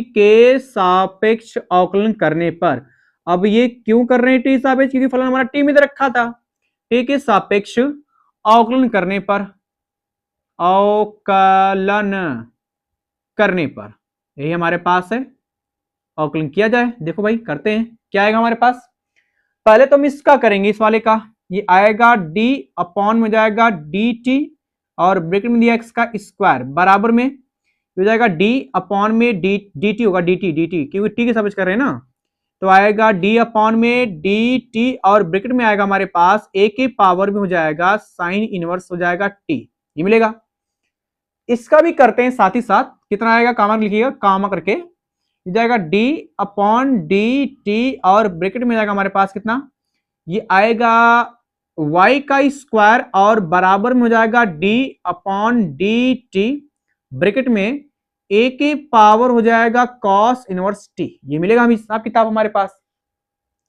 के सापेक्ष अवकलन करने पर, अब ये क्यों कर रहे हैं t सापेक्ष, क्योंकि फलन हमारा t में दे रखा था, t के सापेक्ष अवकलन करने पर, अवकलन करने पर यही हमारे पास है, अवकलन किया जाए। देखो भाई करते हैं, क्या आएगा हमारे पास, पहले तो हम इसका करेंगे, इस वाले का, ये आएगा d अपॉन में जाएगा dt और ब्रैकेट में दिया x का स्क्वायर बराबर में हो जाएगा d अपॉन में dt होगा, dt क्योंकि t के सापेक्ष कर रहे हैं ना, तो आएगा d अपॉन में dt और ब्रैकेट में आएगा हमारे पास a के पावर में हो जाएगा साइन इनवर्स हो जाएगा t, ये मिलेगा। इसका भी करते हैं साथ ही साथ, कितना आएगा कामा लिखिएगा, कामा करके जाएगा d अपॉन dt और ब्रैकेट में जाएगा हमारे पास कितना, ये आएगा y का स्क्वायर और बराबर में हो जाएगा d अपॉन dt, ब्रैकेट में a के पावर हो जाएगा cos इनवर्स t, ये मिलेगा हम हिसाब किताब हमारे पास।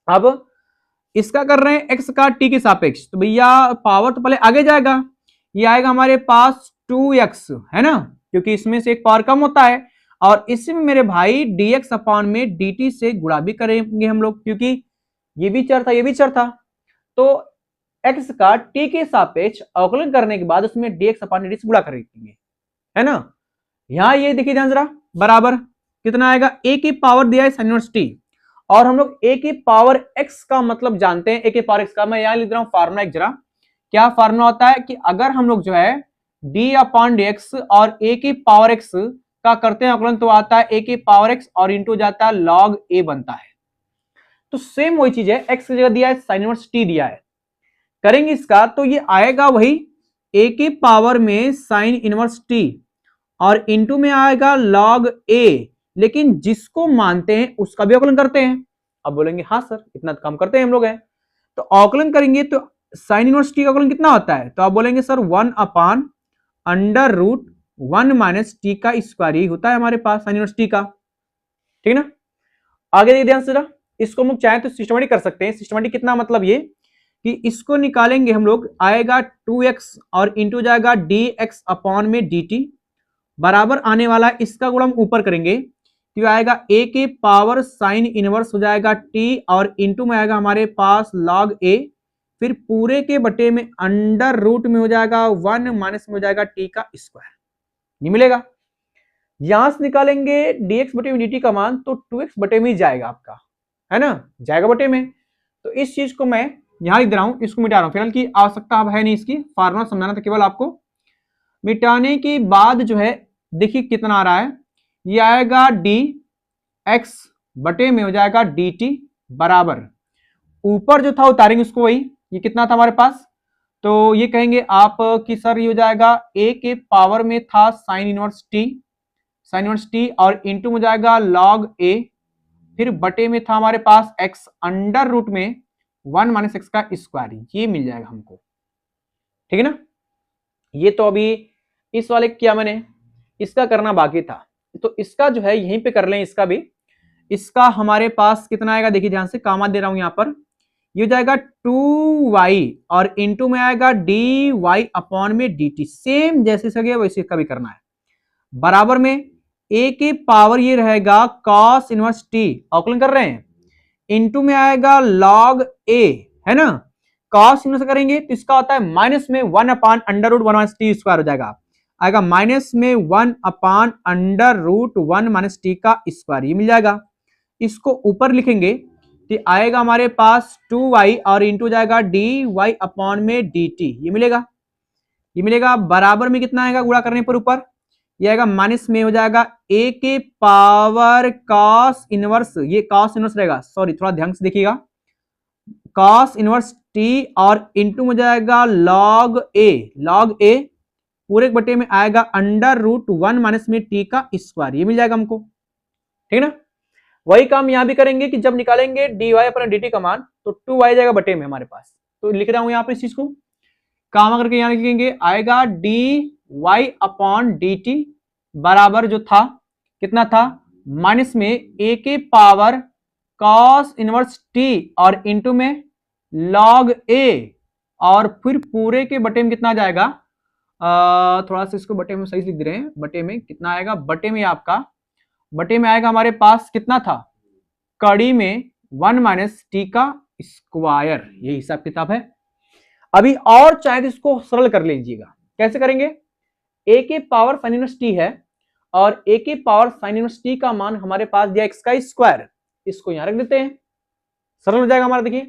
अब इसका कर रहे हैं x का t के सापेक्ष, तो भैया पावर तो पहले आगे जाएगा, ये आएगा हमारे पास 2x, है ना, क्योंकि इसमें से एक पावर कम होता है, और इसमें मेरे भाई dx अपॉन में dt से गुणा भी करेंगे हम लोग, क्योंकि ये भी चर था ये भी चर था। तो x का t के सापेक्ष अवकलन करने के बाद उसमें dx अपॉन dt से गुणा करेंगे, है ना। यहां ये देखिए ध्यान जरा, बराबर कितना आएगा, a की पावर दिया है साइन इनवर्स t, और हम लोग a की पावर x का मतलब जानते हैं, a की पावर x का मैं यहां लिख रहा हूं फार्मूला एक जरा, क्या फार्मूला होता है कि अगर हम लोग जो है d अपॉन dx और a की पावर x का करते हैं अवकलन तो आता है a की पावर x और इंटू जाता है log a बनता है। तो सेम वही चीज है, x की जगह दिया है साइन इनवर्स t दिया है, करेंगे इसका तो ये आएगा वही a की पावर में साइन इनवर्स t और इंटू में आएगा log a, लेकिन जिसको मानते हैं उसका भी अवकलन करते हैं। अब बोलेंगे हाँ सर इतना काम करते हैं हम लोग हैं, तो अवकलन करेंगे तो साइन इनवर्स t का अवकलन कितना होता है, तो आप बोलेंगे sir 1 upon under root 1 minus T का स्क्वायर, यही होता है हमारे पास साइन इनवर्स टी का। ठीक है ना। आगे देखिए ध्यान से जरा, इसको हम लोग चाहे तो सिस्टमेटिक कर सकते हैं। सिस्टमेटिक कितना, मतलब ये कि इसको निकालेंगे हम लोग, आएगा 2x और इंटू जाएगा dx अपॉन में dt, बराबर आने वाला इसका गुणा हम ऊपर करेंगे तो आएगा a के पावर साइन इनवर्स हो जाएगा t और इंटू में आएगा हमारे पास log a, फिर पूरे के बटे में अंडर रूट में हो जाएगा 1 माइनस में हो जाएगा t का स्क्वायर, नहीं मिलेगा। यहां से निकालेंगे dx बटे में dt का मान तो 2x बटे में ही जाएगा आपका, है ना, जाएगा बटे में। तो इस चीज को मैं यहां लिख दे रहा हूं, इसको मिटा रहा हूं, फिलहाल की आवश्यकता अब है नहीं, इसकी फार्मूला समझाना था केवल आपको। मिटाने के बाद जो है देखिए कितना आ रहा है, ये आएगा dx बटे में हो जाएगा dt बराबर, ऊपर जो था उतारेंगे उसको, वही ये कितना था हमारे पास, तो ये कहेंगे आप कि सर ये हो जाएगा a के पावर में था साइन इनवर्स t और इंटू में जाएगा log a, फिर बटे में था हमारे पास x अंडर रूट में 1 माइनस एक्स का स्क्वायर, ये मिल जाएगा हमको। ठीक है ना। ये तो अभी इस वाले किया मैंने, इसका करना बाकी था, तो इसका जो है यहीं पे कर लें इसका भी। इसका हमारे पास कितना आएगा, देखिए ध्यान से, कामा दे रहा हूं यहां पर, ये हो जाएगा 2y और इंटू में आएगा dy अपॉन में dt, सेम जैसे सके वैसे इसका भी करना है, बराबर में a के पावर ये रहेगा cos इनवर्स t, अवकलन कर रहे हैं, इंटू में आएगा log a, है ना, cos इनवर्स करेंगे तो इसका होता है माइनस में 1 upon under root 1 minus T square हो जाएगा, आएगा माइनस में 1 upon under root 1 minus T का स्क्वायर, ये मिल जाएगा। इसको ऊपर लिखेंगे तो आएगा हमारे पास 2y और इंटू जाएगा dy अपॉन में dt, ये मिलेगा बराबर में कितना आएगा गुणा करने पर ऊपर, ये आएगा माइनस में हो जाएगा a के पावर cos इनवर्स, ये cos इनवर्स रहेगा, सॉरी थोड़ा ध्यान से देखिएगा, cos इनवर्स t और इंटू में जाएगा log a पूरे बटे में आएगा अंडर रूट 1 माइनस में t का स्क्वायर, ये मिल जाएगा हमको। ठीक है ना। वही काम यहां भी करेंगे कि जब निकालेंगे dy अपॉन dt का मान तो 2y जाएगा बटे में हमारे पास, तो लिख रहा हूं यहां पर इस चीज को, काम करके यहां लिखेंगे, आएगा dy अपॉन dt बराबर जो था कितना था, माइनस में a के पावर cos इनवर्स t और इंटू में log a और फिर पूरे के बटे में कितना जाएगा, थोड़ा सा इसको बटे में सही लिख दे रहे हैं, बटे में कितना आएगा, बटे में आपका बटे में आएगा हमारे पास कितना था, कड़ी में 1 माइनस टी का स्क्वायर, ये हिसाब किताब है। अभी और चाहे तो इसको सरल कर लीजिएगा, कैसे करेंगे, a के पावर साइन इनवर्स टी है और a के पावर साइन इनवर्स टी का मान हमारे पास दिया x का स्क्वायर, इसको यहां रख देते हैं, सरल हो जाएगा हमारा। देखिए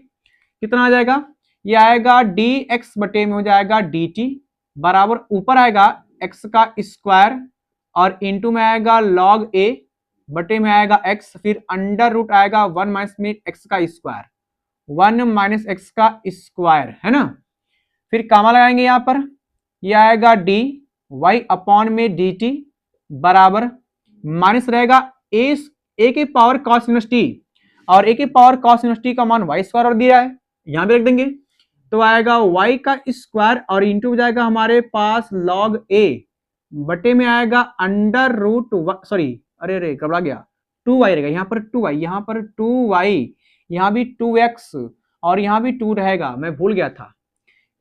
कितना आ जाएगा, ये आएगा dx बटे में हो जाएगा dt बराबर ऊपर आएगा x का स्क्वायर और इंटू में आएगा log a बटे में आएगा x, फिर अंडर रूट आएगा 1 माइनस में x का स्क्वायर, 1 माइनस एक्स का स्क्वायर, है ना, फिर कामा लगाएंगे यहां पर, ये आएगा dy अपॉन में dt बराबर माइनस रहेगा a के पावर cos इनवर्स t और a के पावर cos इनवर्स t का मान y स्क्वायर और दिया है, यहां भी रख देंगे, तो आएगा y का स्क्वायर और इंटू जाएगा हमारे पास log a बटे में आएगा अंडर रूट, सॉरी अरे घबरा गया, 2y रहेगा यहाँ पर 2y, यहाँ पर 2y, यहाँ भी 2x और यहाँ भी 2 रहेगा, मैं भूल गया था,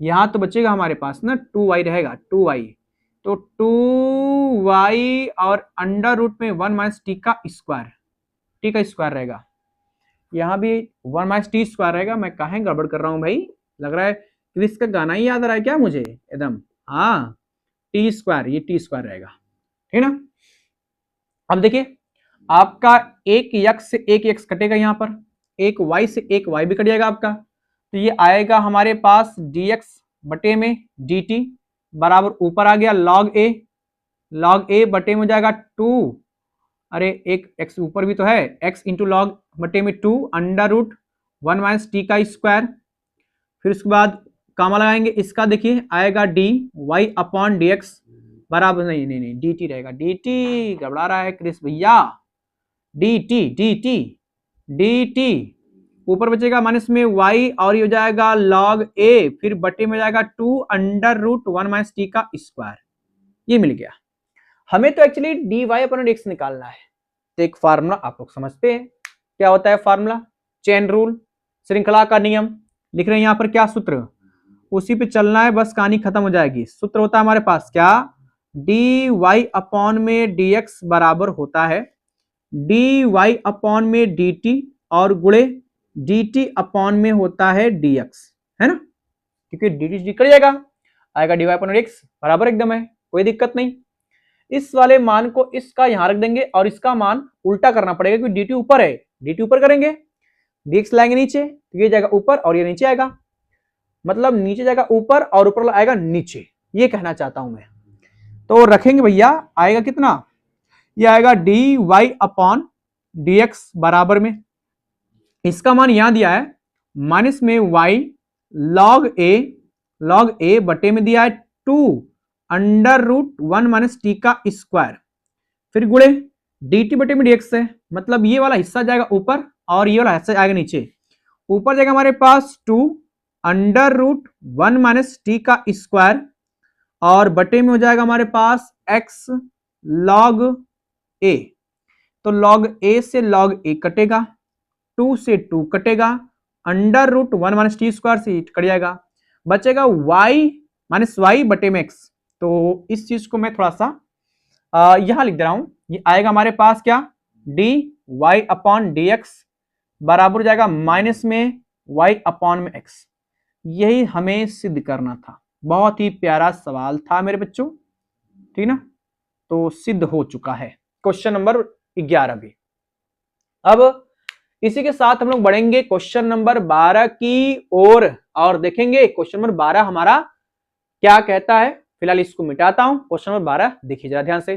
यहाँ तो बचेगा हमारे पास ना 2y रहेगा, 2y, तो 2y और अंडर रूट में 1 माइनस टी का स्क्वायर रहेगा, यहाँ भी 1 माइनस टी स्क्वायर रहेगा। मैं कहाँ गड़बड़ कर रहा हूँ भाई, लग रहा है क्रिस का गाना ही याद आ रहा है क्या मुझे एकदम, हाँ टी स्क्वायर, ये टी स्क्वायर रहेगा, ठीक ना। अब देखिए आपका एक x से एक x कटेगा, यहाँ पर एक y से एक y भी कट जाएगा आपका, तो ये आएगा हमारे पास dx बटे में dt बराबर ऊपर आ गया log a बटे में हो जाएगा 2, अरे एक x ऊपर भी तो है, x इंटू लॉग बटे में 2 अंडर रूट 1 माइनस टी का स्क्वायर, फिर उसके बाद कामा लगाएंगे, इसका देखिए आएगा dy अपॉन dx बराबर नहीं dt रहेगा, dt घबरा रहा है क्रिस भैया, dt ऊपर बचेगा माइनस में y और ये हो जाएगा log a, फिर बटे में जाएगा 2 अंडर रूट 1 माइनस टी का स्क्वायर, ये मिल गया। हमें तो एक्चुअली dy अपॉन dx निकालना है। तो एक फार्मूला आप लोग समझते हैं, क्या होता है फार्मूला? चेन रूल, श्रृंखला का नियम। लिख रहे हैं यहां पर क्या सूत्र, उसी पे चलना है, बस कहानी खत्म हो जाएगी। सूत्र होता है हमारे पास क्या, dy अपॉन में dx बराबर होता है dy अपॉन में dt और गुणे dt अपॉन में होता है dx, है ना, क्योंकि dt कट जाएगा, आएगा dy अपॉन dx बराबर एकदम है, कोई दिक्कत नहीं। इस वाले मान को इसका यहां रख देंगे और इसका मान उल्टा करना पड़ेगा क्योंकि dt ऊपर है, dt ऊपर करेंगे, dx लाएंगे नीचे, तो ये जाएगा ऊपर और ये नीचे आएगा, मतलब नीचे जाएगा ऊपर और ऊपर आएगा नीचे, ये कहना चाहता हूं मैं। तो रखेंगे भैया, आएगा कितना, ये आएगा dy अपॉन dx बराबर में, इसका मान यहां दिया है माइनस में y log a बटे में दिया है 2 अंडर रूट 1 माइनस टी का स्क्वायर, फिर गुणे dt बटे में dx है, मतलब ये वाला हिस्सा जाएगा ऊपर और ये वाला हिस्सा आएगा नीचे। ऊपर जाएगा हमारे पास 2 अंडर रूट 1 माइनस टी का स्क्वायर और बटे में हो जाएगा हमारे पास x log a, तो log a से log a कटेगा, 2 से 2 कटेगा, under root 1 minus T square से कट जाएगा, बचेगा y माइनस वाई बटे में x। तो इस चीज को मैं थोड़ा सा यहां लिख दे रहा हूं, ये आएगा हमारे पास क्या, dy अपॉन dx बराबर हो जाएगा माइनस में y अपॉन में x। यही हमें सिद्ध करना था, बहुत ही प्यारा सवाल था मेरे बच्चों, ठीक ना, तो सिद्ध हो चुका है क्वेश्चन नंबर 11 भी। अब इसी के साथ हम लोग बढ़ेंगे क्वेश्चन नंबर 12 की ओर और देखेंगे क्वेश्चन नंबर 12 हमारा क्या कहता है। फिलहाल इसको मिटाता हूं, क्वेश्चन नंबर 12 देखिए जरा ध्यान से।